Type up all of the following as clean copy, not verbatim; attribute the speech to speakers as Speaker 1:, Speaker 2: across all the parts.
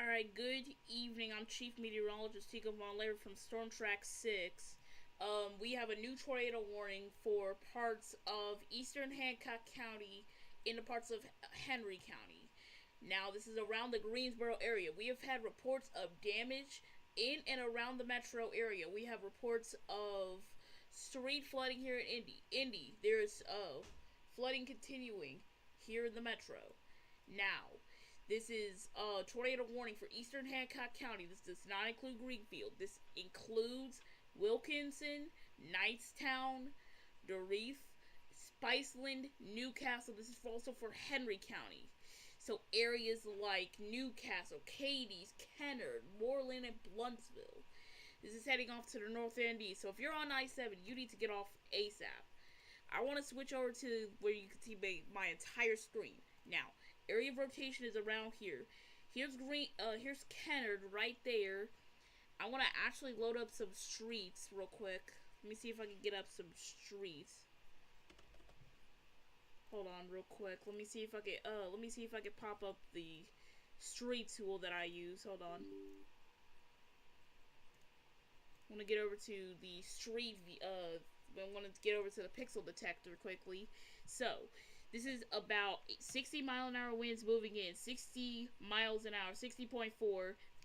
Speaker 1: Alright, good evening. I'm Chief Meteorologist TIko from Storm Track 6. We have a new tornado warning for parts of eastern Hancock County into parts of Henry County. Now, this is around the Greensboro area. We have had reports of damage in and around the metro area. We have reports of street flooding here in Indy. There's flooding continuing here in the metro. Now, this is a tornado warning for eastern Hancock County. This does not include Greenfield. This includes Wilkinson, Knightstown, Doreef, Spiceland, Newcastle. This is also for Henry County. So areas like Newcastle, Cadiz, Kennard, Moreland, and Bluntsville. This is heading off to the north and east. So if you're on I-7, you need to get off ASAP. I want to switch over to where you can see my entire screen. Now, area of rotation is around here. Here's Kennard right there. I want to actually load up some streets real quick. Let me see if I can get up some streets. Hold on real quick. Let me see if I can pop up the street tool that I use. Hold on. I want to get over to the street I want to get over to the pixel detector quickly. So, this is about 60 mile an hour winds moving in, 60 miles an hour, 60.4,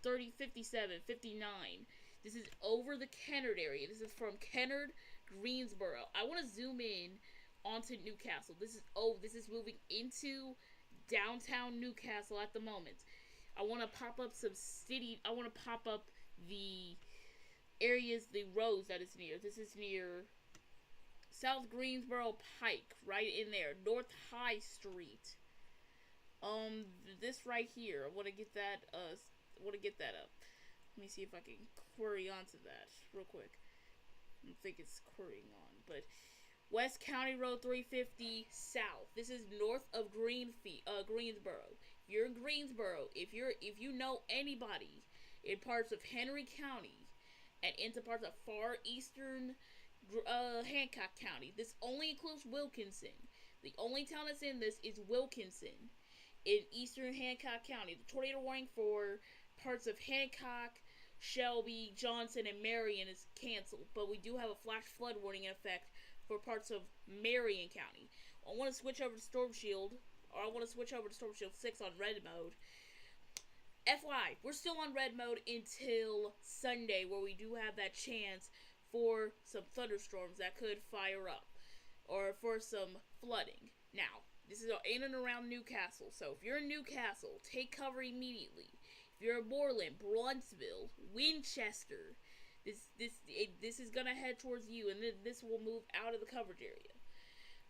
Speaker 1: 30, 57, 59. This is over the Kennard area. This is from Kennard, Greensboro. I want to zoom in onto Newcastle. This is moving into downtown Newcastle at the moment. I want to pop up the areas, the roads that it's near. This is near South Greensboro Pike, right in there. North High Street. This right here. I want to get that up. Let me see if I can query onto that real quick. I don't think it's querying on, but West County Road 350 South. This is north of Greensboro. If you're in Greensboro, if you know anybody in parts of Henry County and into parts of far eastern Hancock County. This only includes Wilkinson. The only town that's in this is Wilkinson in eastern Hancock County. The tornado warning for parts of Hancock, Shelby, Johnson, and Marion is canceled, but we do have a flash flood warning in effect for parts of Marion County. I want to switch over to Storm Shield 6 on red mode. FYI, we're still on red mode until Sunday, where we do have that chance for some thunderstorms that could fire up, or for some flooding. Now, this is in and around Newcastle, so if you're in Newcastle, take cover immediately. If you're in Moreland, Bruntsville, Winchester, this is gonna head towards you, and this will move out of the coverage area.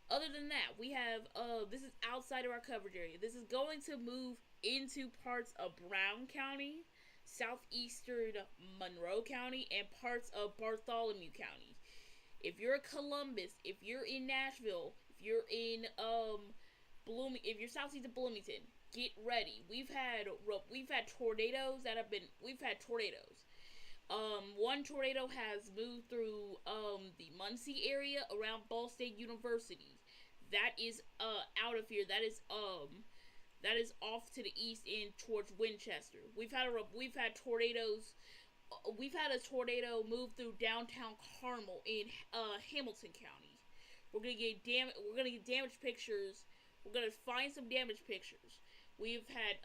Speaker 1: Other than that, we have, this is outside of our coverage area. This is going to move into parts of Brown County, southeastern Monroe County, and parts of Bartholomew County. If you're in Columbus, if you're in Nashville, if you're in if you're southeast of Bloomington, get ready. We've had tornadoes One tornado has moved through the Muncie area around Ball State University. That is out of here. That is off to the east in towards Winchester. We've had tornadoes. We've had a tornado move through downtown Carmel in Hamilton County. We're gonna get damage pictures. We're gonna find some damage pictures. We've had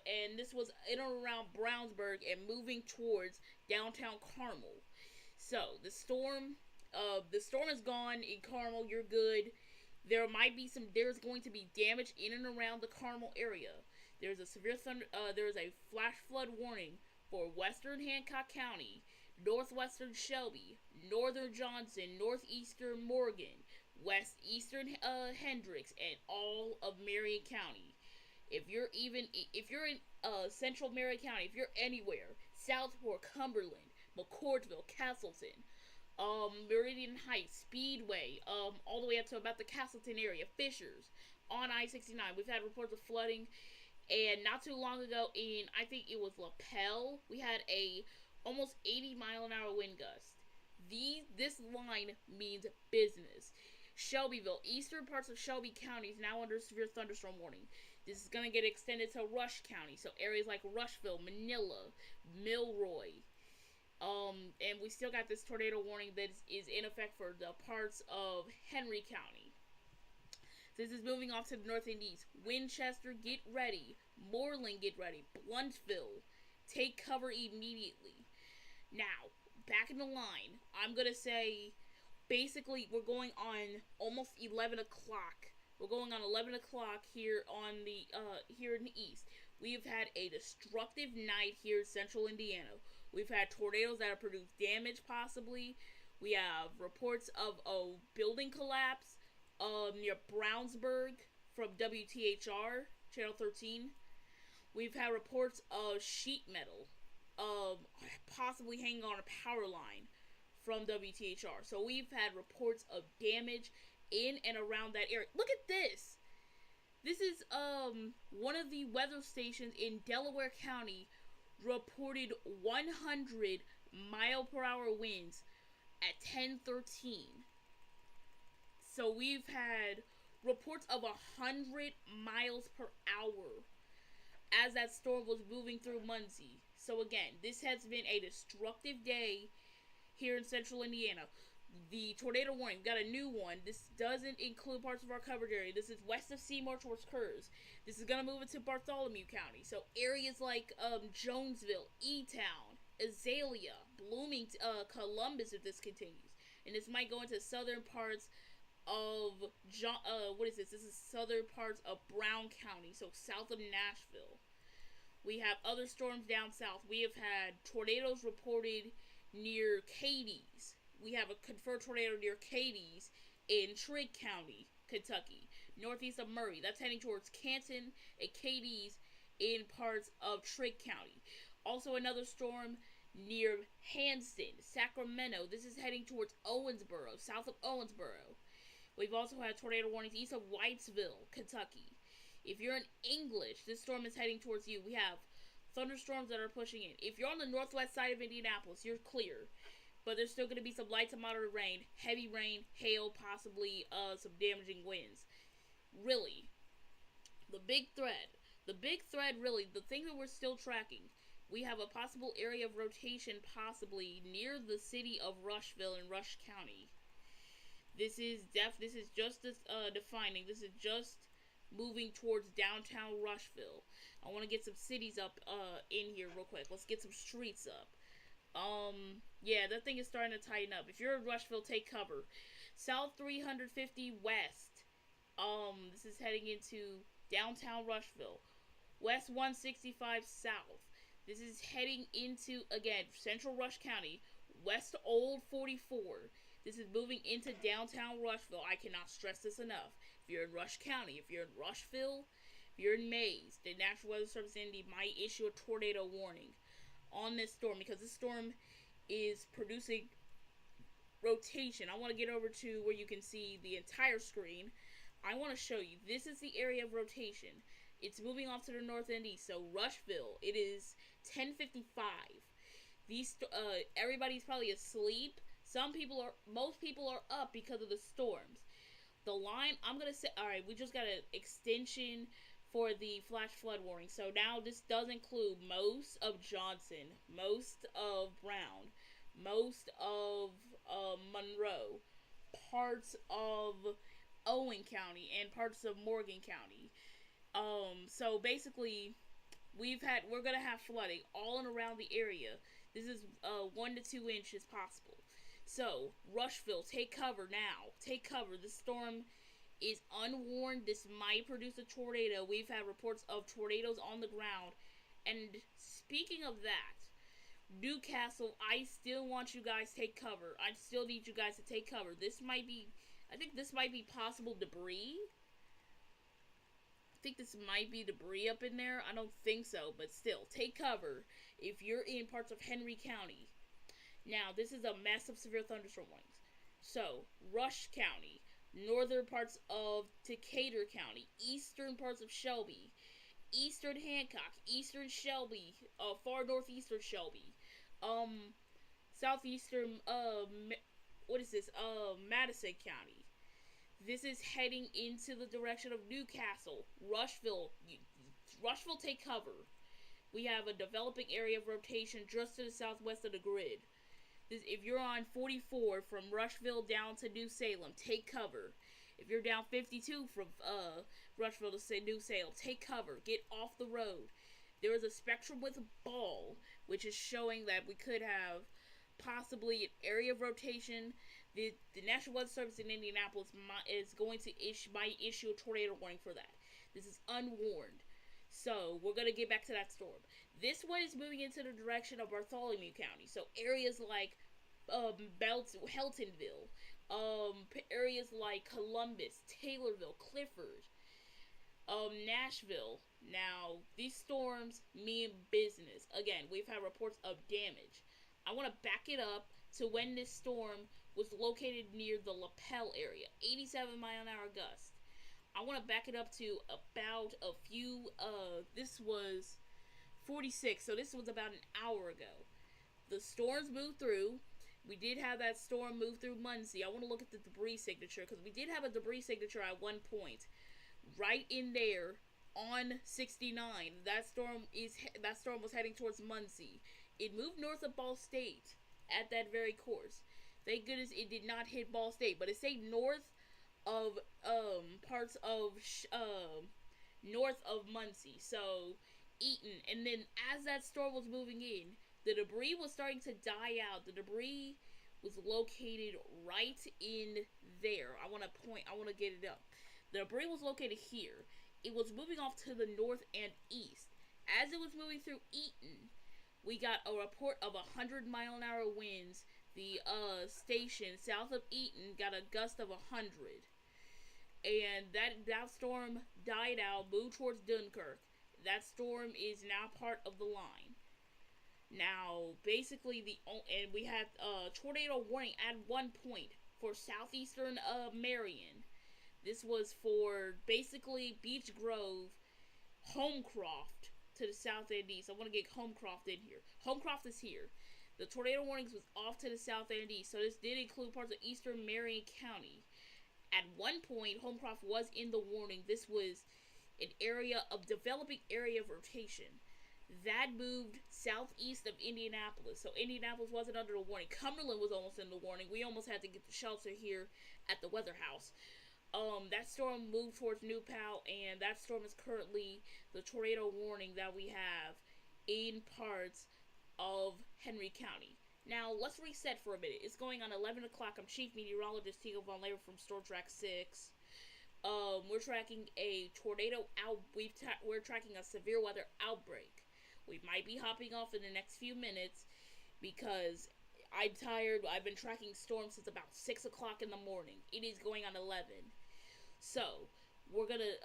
Speaker 1: and this was in and around Brownsburg and moving towards downtown Carmel. So the storm is gone in Carmel. You're good. There's going to be damage in and around the Carmel area. There's a flash flood warning for western Hancock County, northwestern Shelby, northern Johnson, northeastern Morgan, westeastern Hendricks, and all of Marion County. If you're in central Marion County, if you're anywhere, Southport, Cumberland, McCourtville, Castleton, Meridian Heights, Speedway, all the way up to about the Castleton area, Fishers, on I-69. We've had reports of flooding, and not too long ago I think it was LaPel, we had a almost 80 mile an hour wind gust. This line means business. Shelbyville, eastern parts of Shelby County is now under severe thunderstorm warning. This is gonna get extended to Rush County, so areas like Rushville, Manila, Milroy. And we still got this tornado warning that is in effect for the parts of Henry County. This is moving off to the north and east. Winchester, get ready. Moreland, get ready. Bluntsville, take cover immediately. Now, back in the line, I'm gonna say, basically, we're going on almost 11 o'clock. We're going on 11 o'clock here on the here in the east. We've had a destructive night here in central Indiana. We've had tornadoes that have produced damage, possibly. We have reports of a building collapse near Brownsburg from WTHR, Channel 13. We've had reports of sheet metal possibly hanging on a power line from WTHR. So we've had reports of damage in and around that area. Look at this! This is one of the weather stations in Delaware County reported 100 mile per hour winds at 10:13. So we've had reports of 100 miles per hour as that storm was moving through Muncie. So again, this has been a destructive day here in central Indiana. The tornado warning, we got a new one. This doesn't include parts of our covered area. This is west of Seymour towards Kurz. This is going to move into Bartholomew County. So areas like Jonesville, E-Town, Azalea, Bloomington, Columbus if this continues. And this might go into southern parts of, what is this? This is southern parts of Brown County, so south of Nashville. We have other storms down south. We have had tornadoes reported near Cadiz. We have a confirmed tornado near Cadiz in Trigg County, Kentucky, northeast of Murray. That's heading towards Canton and Cadiz in parts of Trigg County. Also another storm near Hanston, Sacramento. This is heading towards Owensboro, south of Owensboro. We've also had tornado warnings east of Whitesville, Kentucky. If you're in English, this storm is heading towards you. We have thunderstorms that are pushing in. If you're on the northwest side of Indianapolis, you're clear. But there's still going to be some light to moderate rain, heavy rain, hail, possibly some damaging winds. Really, the big thread, really, the thing that we're still tracking, we have a possible area of rotation possibly near the city of Rushville in Rush County. This is just defining. This is just moving towards downtown Rushville. I want to get some cities up in here real quick. Let's get some streets up. Yeah, that thing is starting to tighten up. If you're in Rushville, take cover. South 350 West. This is heading into downtown Rushville. West 165 South. This is heading into, again, central Rush County. West Old 44. This is moving into downtown Rushville. I cannot stress this enough. If you're in Rush County, if you're in Rushville, if you're in Mays, the National Weather Service Indy might issue a tornado warning on this storm because this storm is producing rotation. I want to get over to where you can see the entire screen. I want to show you. This is the area of rotation. It's moving off to the north and east. So Rushville, it is 10:55. These everybody's probably asleep. Most people are up because of the storms. The line, I'm gonna say, all right, we just got an extension for the flash flood warning. So now this does include most of Johnson, most of Brown, most of Monroe, parts of Owen County, and parts of Morgan County. So basically, we're gonna have flooding all and around the area. This is 1 to 2 inches possible. So, Rushville, take cover now. Take cover. This storm is unwarned. This might produce a tornado. We've had reports of tornadoes on the ground. And speaking of that, Newcastle, I still want you guys to take cover. I still need you guys to take cover. I think this might be possible debris. I think this might be debris up in there. I don't think so, but still, take cover if you're in parts of Henry County. Now, this is a massive severe thunderstorm warnings. So, Rush County, northern parts of Decatur County, eastern parts of Shelby, eastern Hancock, eastern Shelby, far northeastern Shelby, southeastern, Madison County. This is heading into the direction of Newcastle, Rushville. Rushville, take cover. We have a developing area of rotation just to the southwest of the grid. If you're on 44 from Rushville down to New Salem, take cover. If you're down 52 from Rushville to New Salem, take cover. Get off the road. There is a spectrum with a ball, which is showing that we could have possibly an area of rotation. The National Weather Service in Indianapolis might issue a tornado warning for that. This is unwarned. So, we're going to get back to that storm. This one is moving into the direction of Bartholomew County. So, areas like Heltonville, areas like Columbus, Taylorville, Clifford, Nashville. Now, these storms mean business. Again, we've had reports of damage. I want to back it up to when this storm was located near the Lapel area. 87-mile-an-hour gust. I want to back it up to about a few, this was 46, so this was about an hour ago. The storms moved through. We did have that storm move through Muncie. I want to look at the debris signature, because we did have a debris signature at one point. Right in there, on 69, that storm was heading towards Muncie. It moved north of Ball State at that very course. Thank goodness it did not hit Ball State, but it stayed north of parts of north of Muncie, so Eaton. And then as that storm was moving in, the debris was starting to die out. The debris was located right in there. I want to get it up. The debris was located here. It was moving off to the north and east. As it was moving through Eaton, we got a report of 100-mile-an-hour winds. The station south of Eaton got a gust of 100. And that storm died out, moved towards Dunkirk. That storm is now part of the line. Now, basically, and we had a tornado warning at one point for southeastern Marion. This was for basically Beech Grove, Homecroft to the south and east. I want to get Homecroft in here. Homecroft is here. The tornado warnings was off to the south and east, so this did include parts of eastern Marion County. At one point, Homecroft was in the warning. This was an developing area of rotation. That moved southeast of Indianapolis. So Indianapolis wasn't under the warning. Cumberland was almost in the warning. We almost had to get the shelter here at the weather house. That storm moved towards New Pal, and that storm is currently the tornado warning that we have in parts of Henry County. Now, let's reset for a minute. It's going on 11 o'clock. I'm Chief Meteorologist TIko from Store Track 6. We're tracking a tornado we're tracking a severe weather outbreak. We might be hopping off in the next few minutes because I'm tired. I've been tracking storms since about 6 o'clock in the morning. It is going on 11. So, we're gonna,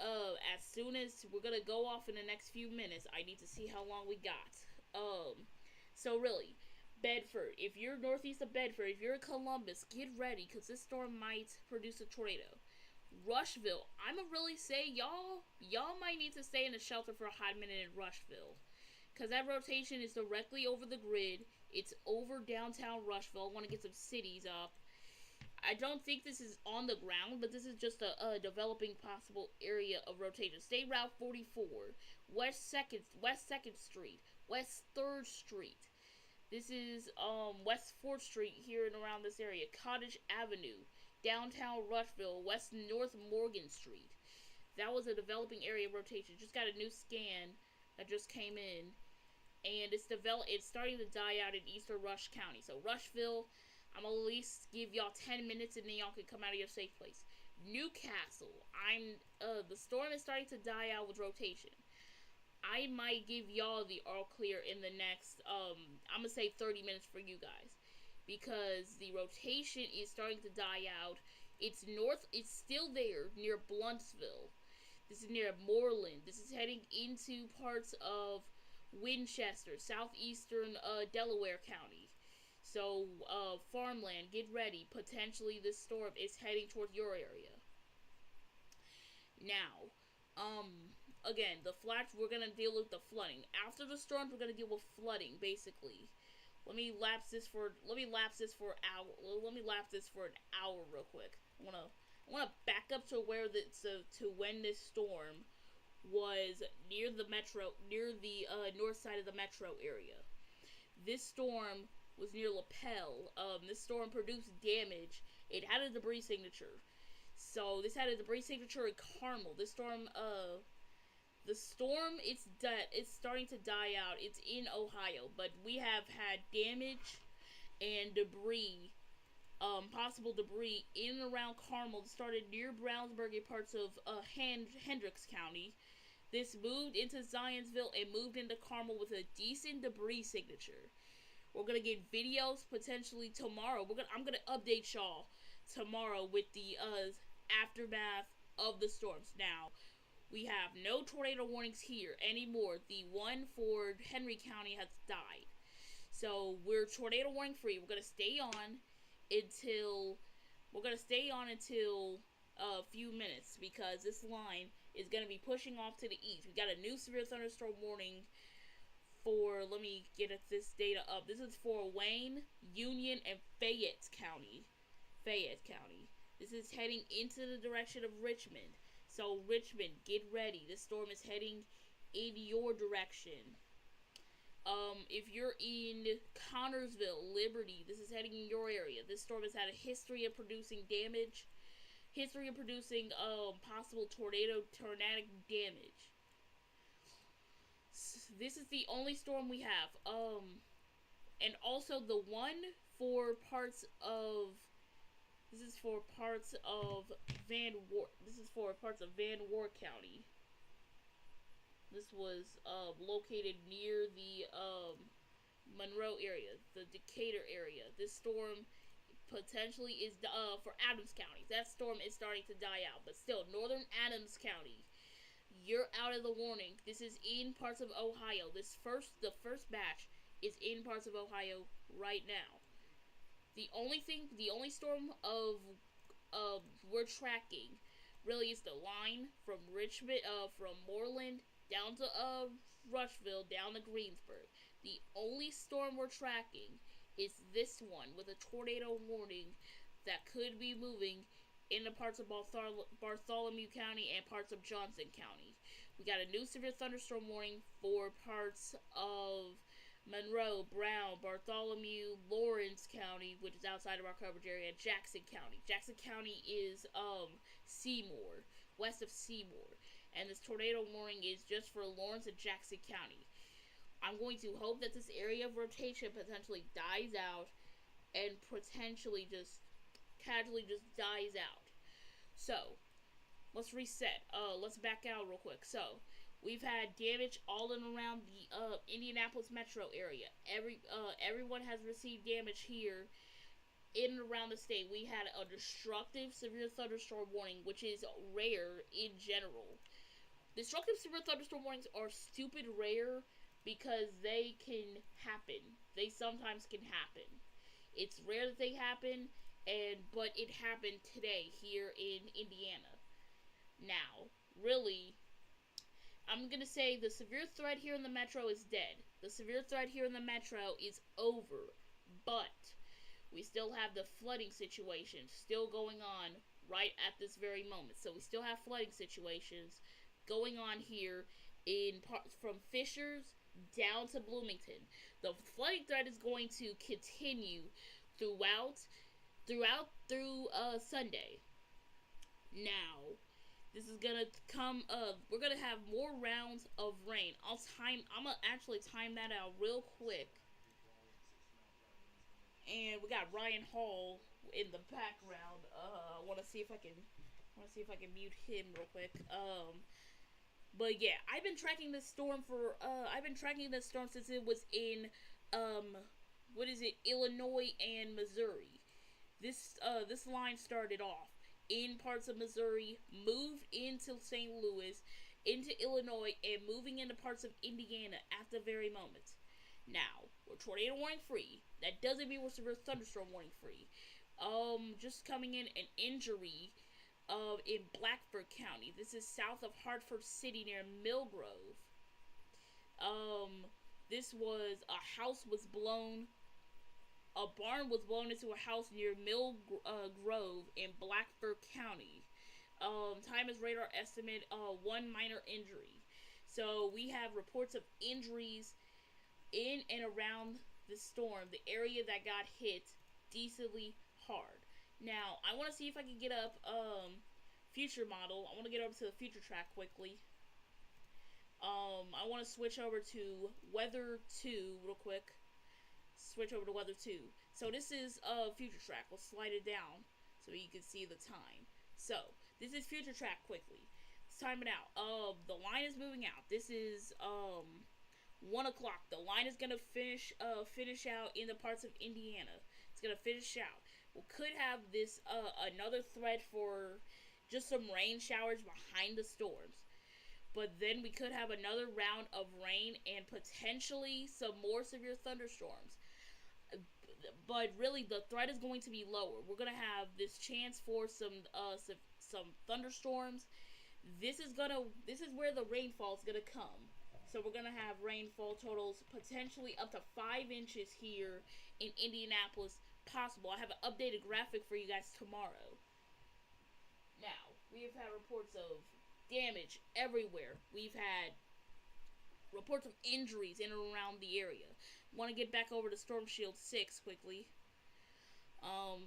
Speaker 1: as soon as we're gonna go off in the next few minutes, I need to see how long we got. So really, Bedford, if you're northeast of Bedford, if you're in Columbus, get ready, because this storm might produce a tornado. Rushville, I'ma really say, y'all might need to stay in the shelter for a hot minute in Rushville, because that rotation is directly over the grid. It's over downtown Rushville. I want to get some cities up. I don't think this is on the ground, but this is just a developing possible area of rotation. State Route 44, West 2nd Street, West 3rd Street. This is West 4th Street here and around this area. Cottage Avenue, downtown Rushville, West North Morgan Street. That was a developing area of rotation. Just got a new scan that just came in, and it's starting to die out in eastern Rush County. So Rushville, I'm gonna at least give y'all 10 minutes and then y'all can come out of your safe place. Newcastle, the storm is starting to die out with rotation. I might give y'all the all clear in the next, I'm gonna say 30 minutes for you guys, because the rotation is starting to die out. It's still there near Bluntsville. This is near Moreland. This is heading into parts of Winchester, southeastern Delaware County. So, farmland, get ready. Potentially this storm is heading towards your area. Now, again, the flats, we're gonna deal with the flooding. After the storms, we're gonna deal with flooding, basically. Let me lapse this for an hour real quick. I wanna I want to back up to where to when this storm was near the north side of the metro area. This storm was near Lapel. This storm produced damage. It had a debris signature. So this had a debris signature in Carmel. The storm, it's starting to die out. It's in Ohio, but we have had damage and debris, possible debris in and around Carmel. It started near Brownsburg and parts of Hendricks County. This moved into Zionsville and moved into Carmel with a decent debris signature. We're gonna get videos potentially tomorrow. I'm gonna update y'all tomorrow with the aftermath of the storms. Now, we have no tornado warnings here anymore. The one for Henry County has died. So we're tornado warning free. We're gonna stay on until a few minutes, because this line is gonna be pushing off to the east. We got a new severe thunderstorm warning for, let me get this data up. This is for Wayne, Union, and Fayette County. This is heading into the direction of Richmond. So Richmond, get ready. This storm is heading in your direction. If you're in Connorsville, Liberty, this is heading in your area. This storm has had a history of producing damage. Possible tornadic damage. This is the only storm we have. And also the one for parts of This is for parts of Van Wart County. This was located near the Monroe area, the Decatur area. This storm potentially is for Adams County. That storm is starting to die out, but still, northern Adams County, you're out of the warning. This is in parts of Ohio. The first batch is in parts of Ohio right now. The only storm we're tracking really is the line from Richmond, from Moreland down to Rushville, down to Greensburg. The only storm we're tracking is this one with a tornado warning that could be moving into parts of Bartholomew County and parts of Johnson County. We got a new severe thunderstorm warning for parts of Monroe, Brown, Bartholomew, Lawrence County, which is outside of our coverage area, and Jackson County. Jackson County is Seymour, west of Seymour. And this tornado warning is just for Lawrence and Jackson County. I'm going to hope that this area of rotation potentially dies out and potentially just casually just dies out. So, let's reset. Let's back out real quick. So, we've had damage all in around the Indianapolis metro area. Everyone has received damage here in and around the state. We had a destructive severe thunderstorm warning, which is rare in general. Destructive severe thunderstorm warnings are stupid rare because they can happen. They sometimes can happen. It's rare that they happen, but it happened today here in Indiana. Now, really, I'm gonna say the severe threat here in the metro is dead. The severe threat here in the metro is over, but we still have the flooding situation still going on right at this very moment. So we still have flooding situations going on here in parts from Fishers down to Bloomington. The flooding threat is going to continue through Sunday. Now, this is gonna come up. We're gonna have more rounds of rain. I'm gonna actually time that out real quick. And we got Ryan Hall in the background. I wanna see if I can mute him real quick. But yeah, I've been tracking this storm since it was in Illinois and Missouri. This line started off in parts of Missouri, moved into St. Louis, into Illinois, and moving into parts of Indiana at the very moment. Now, we're tornado warning free. That doesn't mean we're severe thunderstorm warning free. Just coming in an injury in Blackford County. This is south of Hartford City near Millgrove. A house was blown A barn was blown into a house near Mill Grove in Blackford County. Time is radar estimate, one minor injury. So we have reports of injuries in and around the storm, the area that got hit decently hard. Now, I want to see if I can get up future model. I want to get over to the future track quickly. I want to switch over to weather 2 real quick. Switch over to weather 2. So this is future track. We'll slide it down so you can see the time. So this is future track quickly. Let's time it out. The line is moving out. This is 1 o'clock. The line is gonna finish out in the parts of Indiana. It's gonna finish out. We could have this another threat for just some rain showers behind the storms. But then we could have another round of rain and potentially some more severe thunderstorms. But really, the threat is going to be lower. We're gonna have this chance for some thunderstorms. This is where the rainfall is gonna come. So we're gonna have rainfall totals potentially up to 5 inches here in Indianapolis. Possible. I have an updated graphic for you guys tomorrow. Now we have had reports of damage everywhere. We've had reports of injuries in and around the area. Want to get back over to Storm Shield 6 quickly.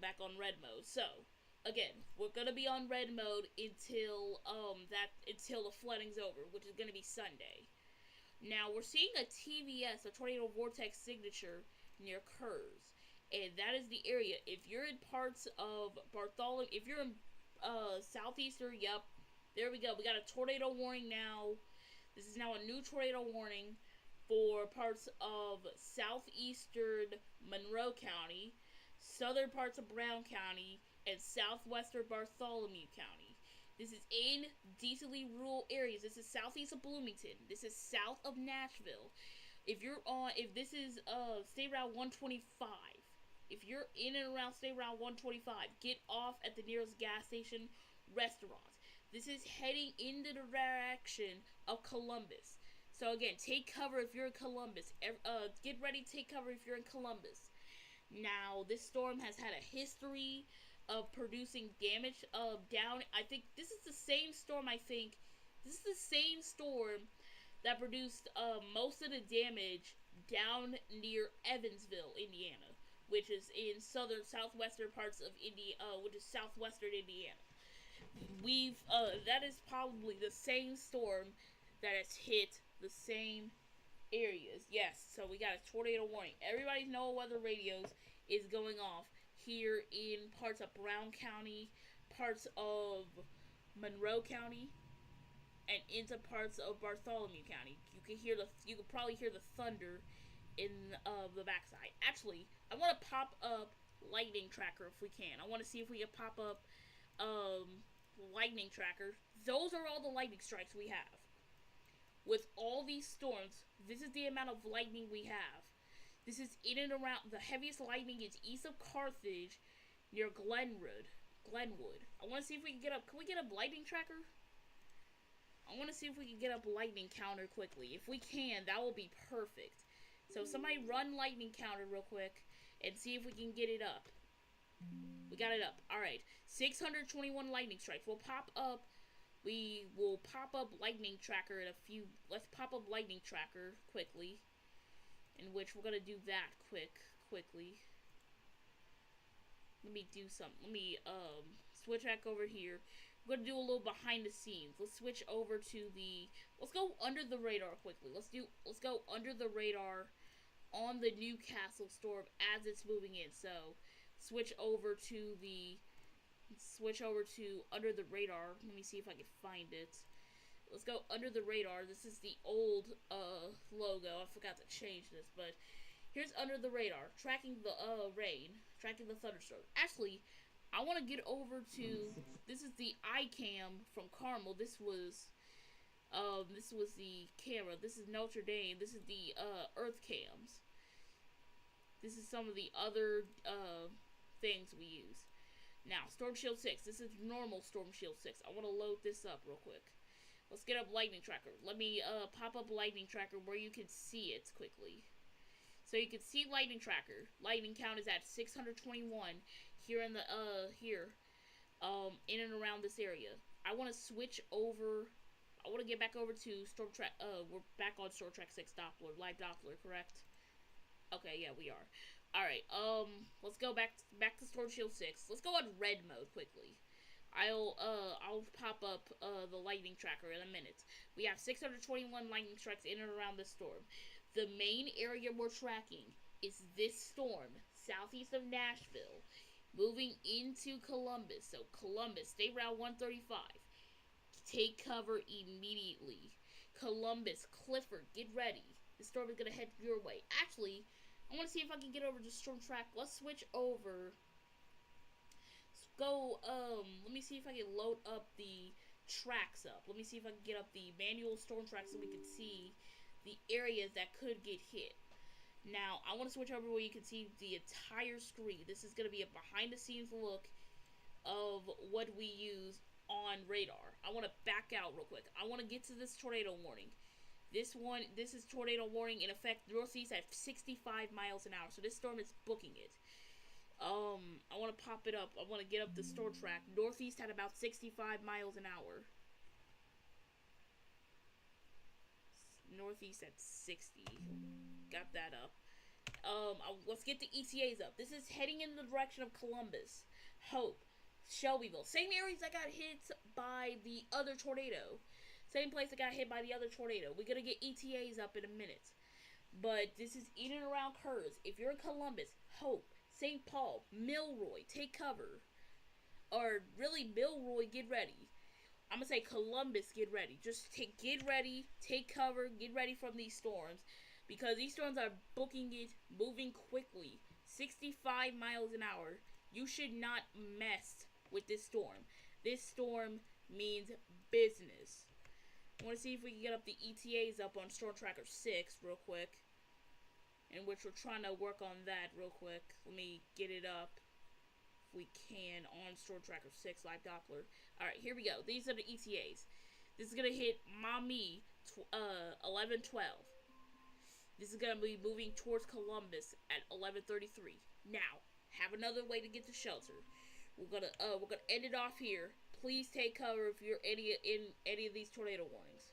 Speaker 1: Back on red mode. So, again, we're gonna be on red mode until the flooding's over, which is gonna be Sunday. Now we're seeing a TVS, a tornado vortex signature near Kurz, and that is the area. If you're in parts of Bartholomew, if you're in southeastern, yep, there we go. We got a tornado warning now. This is now a new tornado warning for parts of southeastern Monroe County, southern parts of Brown County, and southwestern Bartholomew County. This is in decently rural areas. This is southeast of Bloomington. This is south of Nashville. If this is State Route 125, if you're in and around State Route 125, get off at the nearest gas station, restaurants. This is heading in the direction of Columbus. So again, take cover if you're in Columbus. Get ready to take cover if you're in Columbus. Now, this storm has had a history of producing damage down. I think this is the same storm. This is the same storm that produced most of the damage down near Evansville, Indiana, which is in southwestern parts of which is southwestern Indiana. That is probably the same storm that has hit the same areas. Yes, so we got a tornado warning. Everybody's NOAA weather radios is going off here in parts of Brown County, parts of Monroe County, and into parts of Bartholomew County. You could probably hear the thunder in the backside. Actually, I want to pop up lightning tracker if we can. I want to see if we can pop up lightning tracker. Those are all the lightning strikes we have. With all these storms, this is the amount of lightning we have. This is in and around. The heaviest lightning is east of Carthage, near Glenwood. I want to see if we can get up. Can we get up lightning tracker? I want to see if we can get up lightning counter quickly. If we can, that will be perfect. So somebody run lightning counter real quick and see if we can get it up. We got it up. Alright. 621 lightning strikes. We will pop up lightning tracker in a few. Let's pop up lightning tracker quickly. In which we're going to do that quickly. Let me do something. Let me switch back over here. We're going to do a little behind the scenes. Let's switch over to let's go under the radar quickly. Let's go under the radar on the Newcastle storm as it's moving in. So, switch over to under the radar. Let me see if I can find it. Let's go under the radar. This is the old logo. I forgot to change this, but here's under the radar, tracking the rain, tracking the thunderstorm. Actually, I want to get over to, this is the iCam from Carmel. This was the camera. This is Notre Dame. This is the Earth cams. This is some of the other things we use. Now, Storm Shield 6. This is normal Storm Shield 6. I want to load this up real quick. Let's get up lightning tracker. Let me pop up lightning tracker where you can see it quickly. So you can see lightning tracker. Lightning count is at 621 here in the in and around this area. I want to switch over. I want to get back over to Storm Track. We're back on Storm Track 6 Doppler, live Doppler, correct? Okay, yeah, we are. All right. Let's go back to Storm Shield 6. Let's go on red mode quickly. I'll pop up the lightning tracker in a minute. We have 621 lightning strikes in and around this storm. The main area we're tracking is this storm, southeast of Nashville, moving into Columbus. So Columbus, stay around 135. Take cover immediately. Columbus, Clifford, get ready. The storm is gonna head your way. Actually, I want to see if I can get over to Storm Track. Let's switch over. Let's go, let me see if I can load up the tracks up. Let me see if I can get up the manual Storm Track so we can see the areas that could get hit. Now, I want to switch over where you can see the entire screen. This is going to be a behind-the-scenes look of what we use on radar. I want to back out real quick. I want to get to this tornado warning. This is tornado warning in effect northeast at 65 miles an hour. So this storm is booking it. I want to pop it up. I want to get up the storm track. Northeast at about 65 miles an hour. Northeast at 60. Got that up. Let's get the ETAs up. This is heading in the direction of Columbus, Hope, Shelbyville. Same areas that got hit by the other tornado. Same place that got hit by the other tornado. We're gonna get ETAs up in a minute. But this is in and around Kurz. If you're in Columbus, Hope, St. Paul, Milroy, take cover. Or really, Milroy, get ready. I'm gonna say Columbus, get ready. Just get ready, take cover, get ready from these storms. Because these storms are booking it, moving quickly. 65 miles an hour. You should not mess with this storm. This storm means business. I want to see if we can get up the ETAs up on Storm Tracker 6 real quick. In which we're trying to work on that real quick. Let me get it up. If we can on Storm Tracker 6 live Doppler. Alright, here we go. These are the ETAs. This is going to hit Maumee 11:12. This is going to be moving towards Columbus at 11:33. Now, have another way to get to shelter. We're gonna end it off here. Please take cover if you're in any of these tornado warnings.